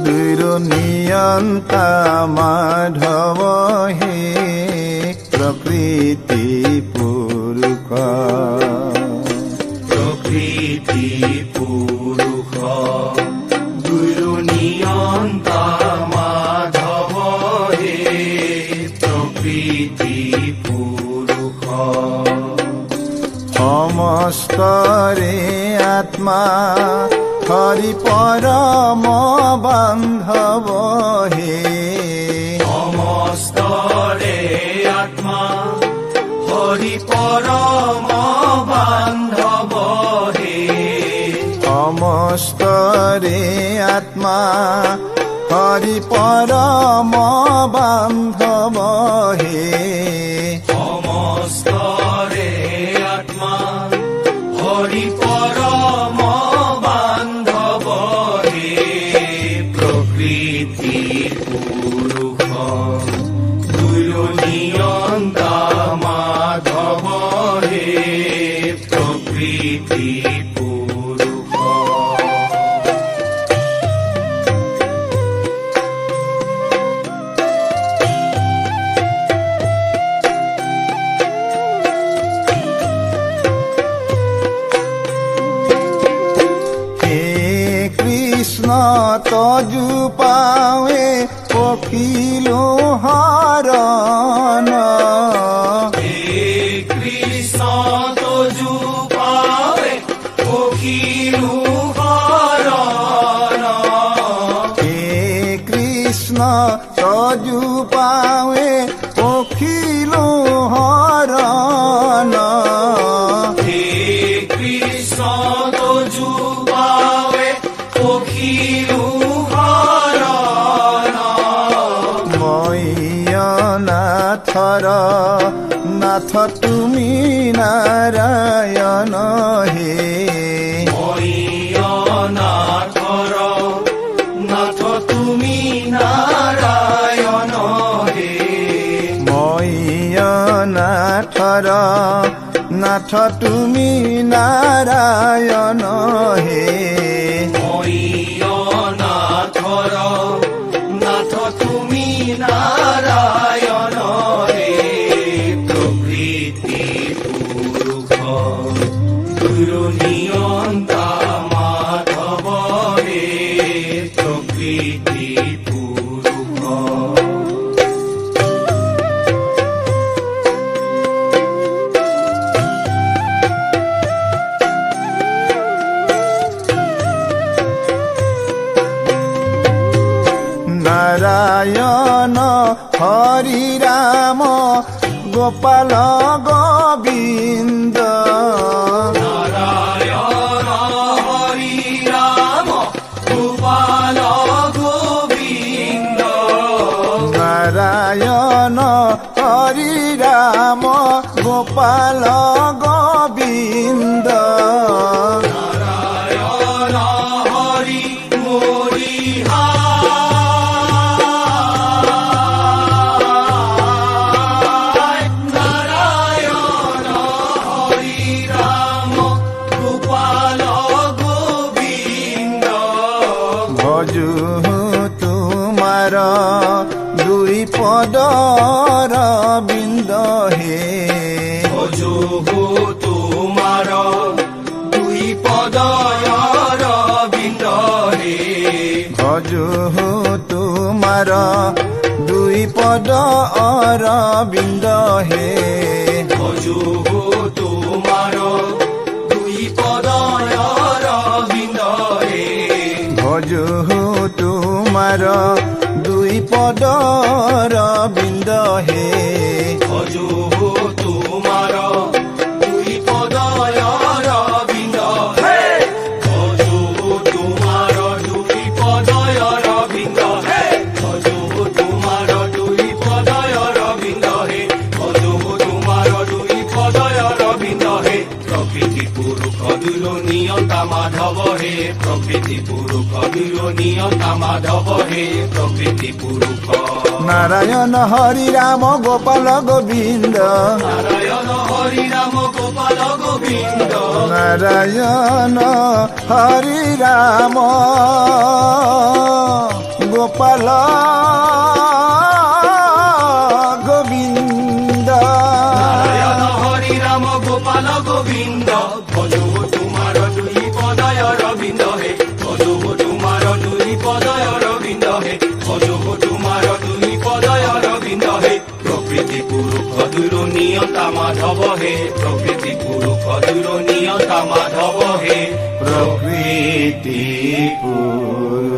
দুইৰো নিয়ন্তা মাধৱ হে প্ৰকৃতি পুৰুষ দুইৰো নিয়ন্তা মাধৱ হে প্ৰকৃতি পুৰুষ সমস্তৰে আত্মা হৰি পৰম বান্ধৱ হে সমস্তৰে আত্মা হৰি পৰম বান্ধৱ হে সমস্তৰে আত্মা হৰি পৰম বান্ধৱ হে সমস্তৰে আত্মা হৰি পৰম বান্ধৱ হে প্ৰকৃতি পুৰুষ দুইৰো নিয়ন্তা মাধৱ হে প্ৰকৃতি পুৰুষ কৃষ্ণ তজু পাৱে পখিলো হৰণ হে কৃষ্ণ তজু পাৱে পখিলো হৰণ হে কৃষ্ণ তজু পাৱে পখিলো হৰণ হে কৃষ্ণ তজু পাৱে পখিলো হৰণ নাথৰ নাথ তুমি নাৰায়ণ হে নাথৰ নাথ তুমি নাৰায়ণ হে নাথৰ নাথ তুমি নাৰায়ণ হে নাথৰ নাথ তুমি নাৰায়ণ হে প্ৰকৃতি পুৰুষ দুইৰো নিয়ন্তা মাধৱ হে প্ৰকৃতি পুৰুষ নাৰায়ণ হৰি ৰাম গোপাল গোবিন্দ নাৰায়ণ হৰি ৰাম গোপাল গোবিন্দ নাৰায়ণ হৰি ৰাম গোপাল গোবিন্দ নাৰায়ণ হৰি মোৰি নাৰায়ণ হৰি ৰাম গোপাল গোবিন্দ ভজু তোমাৰ দুই পদৰ বিন্দ হে ভজো তোমাৰ দুই পদয়ৰ বিন্দ হে ভজু তোমাৰ দুই পদৰ বিন্দ হে ভজো তোমাৰ দুই পদয়ৰ বিন্দ হে ভজু তোমাৰ দুই পদৰ বিন্দ হে ভজো তোমাৰ দুই পদয়ৰ বিন্দ হে ভজো তোমাৰ দুই পদয়ৰ বিন্দ হে ভজো তোমাৰ দুই পদয়ৰ বিন্দ হে ভজো তোমাৰ দুই পদয়ৰ বিন্দ হে প্ৰকৃতি পুৰুষ দুইৰো নিয়ন্তা মাধৱ হে প্ৰকৃতি পুৰুষ দুইৰো নিয়ন্তা মাধৱ হে প্ৰকৃতি পুৰুষ নারায়ণ হরি রাম গোপাল গোবিন্দ নারায়ণ হরি রাম গোপাল গোবিন্দ নারায়ণ হরি রাম গোপাল গোবিন্দ নারায়ণ হরি রাম গোপাল গোবিন্দ ভজো তোমার দুই পদয় রবিন্দ হে ভজো তোমার দুই পদয় রবিন্দ হে ভজো তোমার দুই পদয় রবিন্দ হে প্রকৃতি পুরুষ দূর নিয়তা মাধব হে প্রকৃতি পুরুষ দূর নিয়তা মাধব হে প্রকৃতি পুরুষ